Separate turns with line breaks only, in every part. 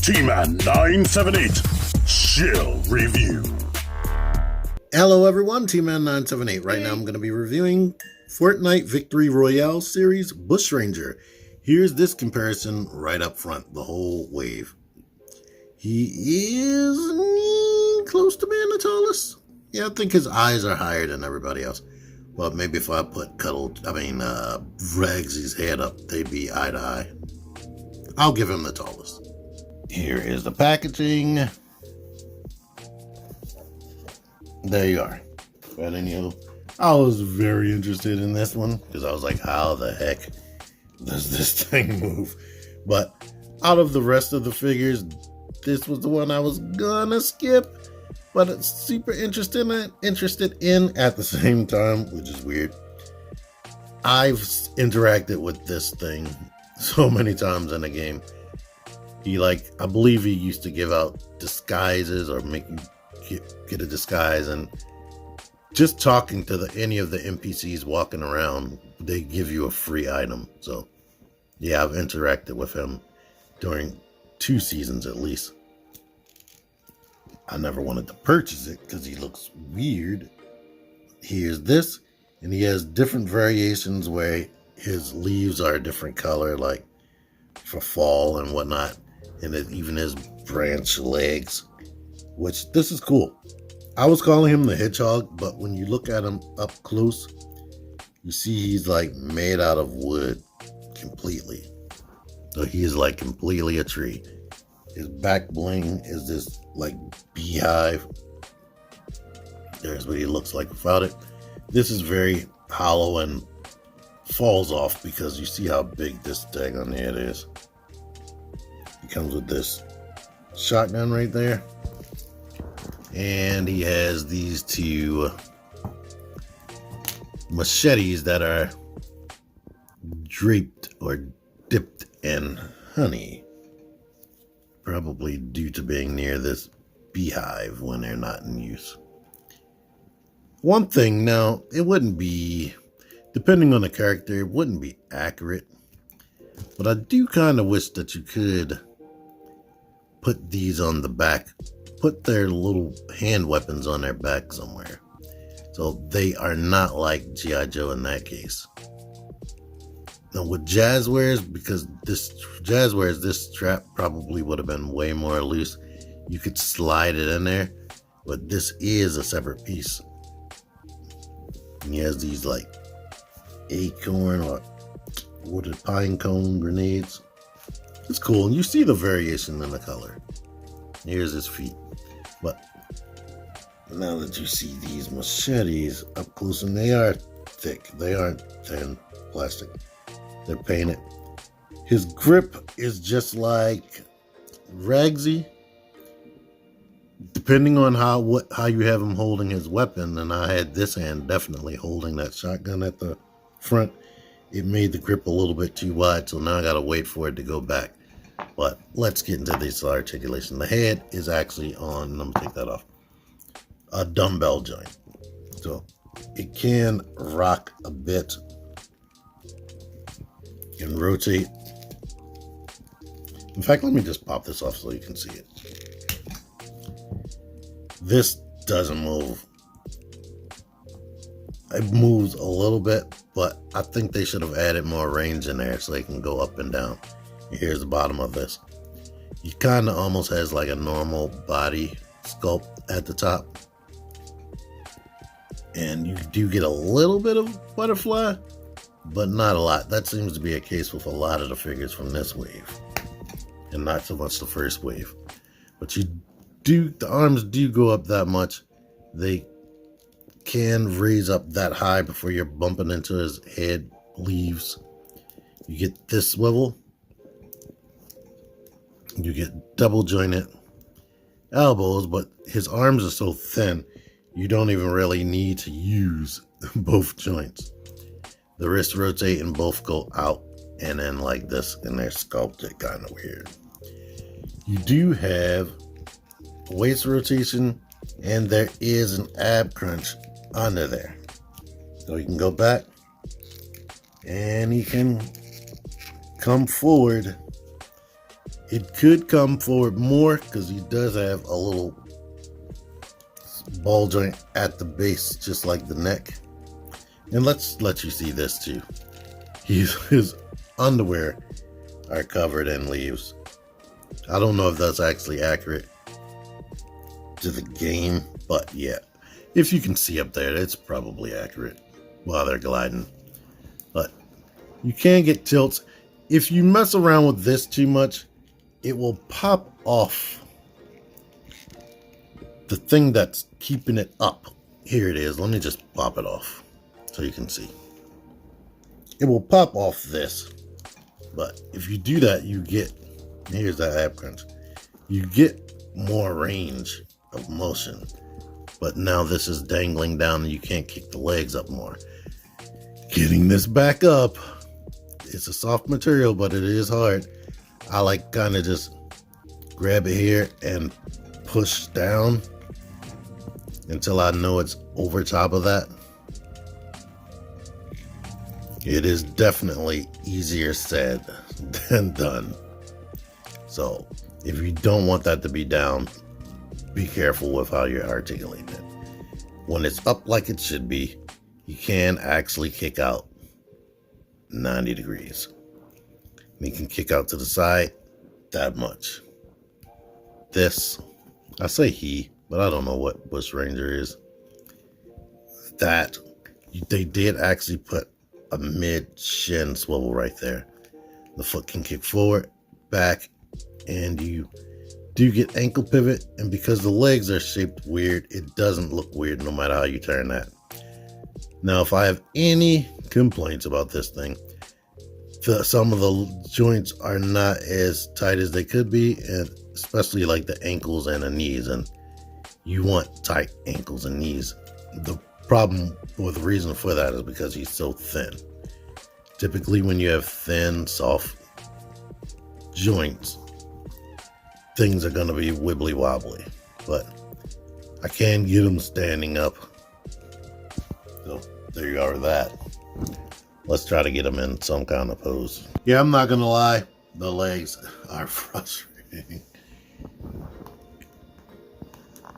T-Man 978 Chill Review.
Hello everyone, T-Man 978. Right now I'm going to be reviewing Fortnite Victory Royale series Bushranger. Here's this comparison right up front, the whole wave. He is close to being the tallest. Yeah, I think his eyes are higher than everybody else. Well, maybe if I put Regsy's head up, they'd be eye to eye. I'll give him the tallest. Here is the packaging. There you are. But anywho, I was very interested in this one because I was like, how the heck does this thing move? But out of the rest of the figures, this was the one I was gonna skip. But it's super interested in at the same time, which is weird. I've interacted with this thing so many times in the game. I believe he used to give out disguises or make you get a disguise, and just talking to any of the NPCs walking around, they give you a free item. So yeah, I've interacted with him during 2 seasons at least. I never wanted to purchase it because he looks weird. Here's this, and he has different variations where his leaves are a different color, like for fall and whatnot, and it even has branch legs, which this is cool. I was calling him the hedgehog, but when you look at him up close, you see he's like made out of wood completely. So he is like completely a tree. His back bling is this like beehive. There's what he looks like without it. This is very hollow and falls off because you see how big this tag on the head is. He comes with this shotgun right there. And he has these 2 machetes that are draped or dipped in honey. Probably due to being near this beehive when they're not in use. One thing now, it wouldn't be, depending on the character, it wouldn't be accurate. But I do kind of wish that you could put these on the back, put their little hand weapons on their back somewhere. So they are not like G.I. Joe in that case. Now with Jazzwares, because this strap probably would have been way more loose, you could slide it in there, but this is a separate piece. And he has these like acorn or wooded pine cone grenades. It's cool, and you see the variation in the color. Here's his feet. But now that you see these machetes up close, and they are thick, they aren't thin plastic. They're painted. His grip is just like Regsy, depending on how you have him holding his weapon. And I had this hand definitely holding that shotgun at the front. It made the grip a little bit too wide, so now I gotta wait for it to go back. But let's get into this articulation. The head is actually on, let me take that off, a dumbbell joint. So it can rock a bit. And rotate. In fact, let me just pop this off so you can see it. This doesn't move. It moves a little bit, but I think they should have added more range in there so they can go up and down. Here's the bottom of this. He kind of almost has like a normal body sculpt at the top. And you do get a little bit of butterfly, but not a lot. That seems to be a case with a lot of the figures from this wave, and not so much the first wave. But the arms do go up that much. They can raise up that high before you're bumping into his head leaves. You get this swivel. You get double jointed elbows, but his arms are so thin, you don't even really need to use both joints. The wrists rotate and both go out and in like this, and they're sculpted kind of weird. You do have waist rotation, and there is an ab crunch under there. So you can go back, and he can come forward It could come forward more because he does have a little ball joint at the base, just like the neck. And let's let you see this too. His underwear are covered in leaves. I don't know if that's actually accurate to the game, but yeah, if you can see up there, it's probably accurate while they're gliding. But you can get tilts. If you mess around with this too much, it will pop off the thing that's keeping it up. Here it is. Let me just pop it off so you can see. It will pop off this. But if you do that, you get, here's that ab crunch. You get more range of motion. But now this is dangling down and you can't kick the legs up more. Getting this back up, it's a soft material, but it is hard. I like kind of just grab it here and push down until I know it's over top of that. It is definitely easier said than done. So if you don't want that to be down, be careful with how you're articulating it. When it's up like it should be, you can actually kick out 90 degrees. You can kick out to the side that much. This, I say he, but I don't know what Bushranger is. That, they did actually put a mid-shin swivel right there. The foot can kick forward, back, and you do get ankle pivot. And because the legs are shaped weird, it doesn't look weird no matter how you turn that. Now, if I have any complaints about this thing, some of the joints are not as tight as they could be, and especially like the ankles and the knees, and you want tight ankles and knees. The problem or the reason for that is because he's so thin. Typically when you have thin, soft joints, things are going to be wibbly wobbly, but I can get them standing up. So there you are with that. Let's try to get them in some kind of pose. Yeah, I'm not going to lie. The legs are frustrating.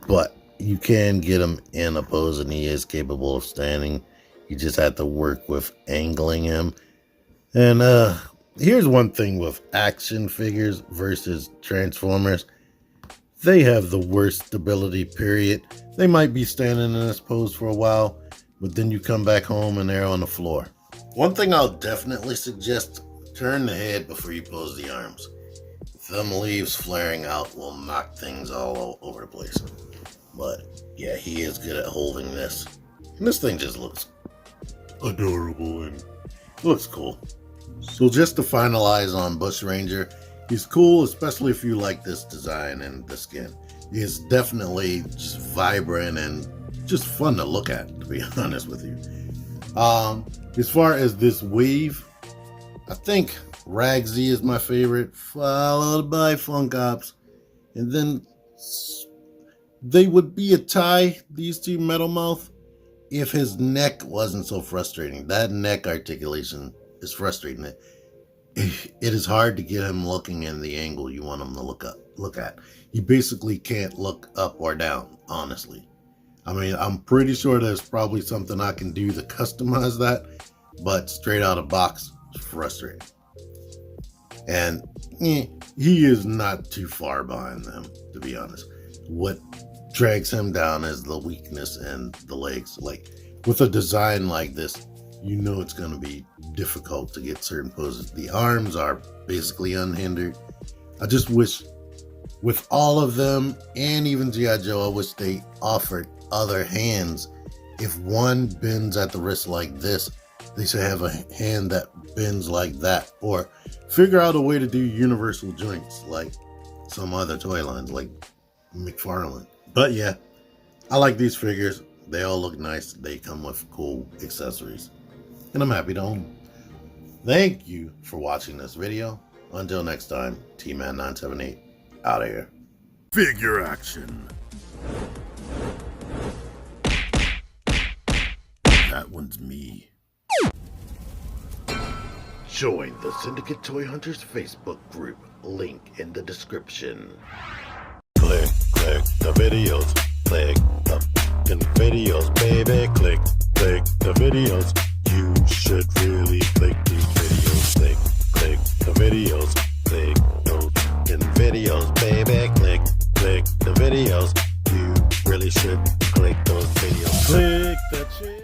But you can get him in a pose and he is capable of standing. You just have to work with angling him. And here's one thing with action figures versus Transformers. They have the worst stability, period. They might be standing in this pose for a while, but then you come back home and they're on the floor. One thing I'll definitely suggest, turn the head before you pose the arms. Them leaves flaring out will knock things all over the place. But yeah, he is good at holding this. And this thing just looks adorable and looks cool. So just to finalize on Bushranger, he's cool, especially if you like this design and the skin. He's definitely just vibrant and just fun to look at, to be honest with you. As far as this wave, I think Ragsy is my favorite, followed by Funk Ops, and then they would be a tie, these two, Metal Mouth, if his neck wasn't so frustrating. That neck articulation is frustrating. It is hard to get him looking in the angle you want him to look at. He basically can't look up or down, honestly. I mean, I'm pretty sure there's probably something I can do to customize that, but straight out of box, it's frustrating. And he is not too far behind them, to be honest. What drags him down is the weakness and the legs. Like, with a design like this, you know it's going to be difficult to get certain poses. The arms are basically unhindered. I just wish, with all of them, and even G.I. Joe, I wish they offered other hands. If one bends at the wrist like this, they should have a hand that bends like that, or figure out a way to do universal joints like some other toy lines like McFarlane. But yeah, I like these figures. They all look nice. They come with cool accessories, and I'm happy to own them. Thank you for watching this video. Until next time, T-Man978 out of here.
Figure action. That one's me.
Join the Syndicate Toy Hunters Facebook group, link in the description. Click the videos, click the fucking videos, baby, click the videos. You should really click these videos, click the videos, click those fucking videos, baby, click the videos. You really should click those videos. Click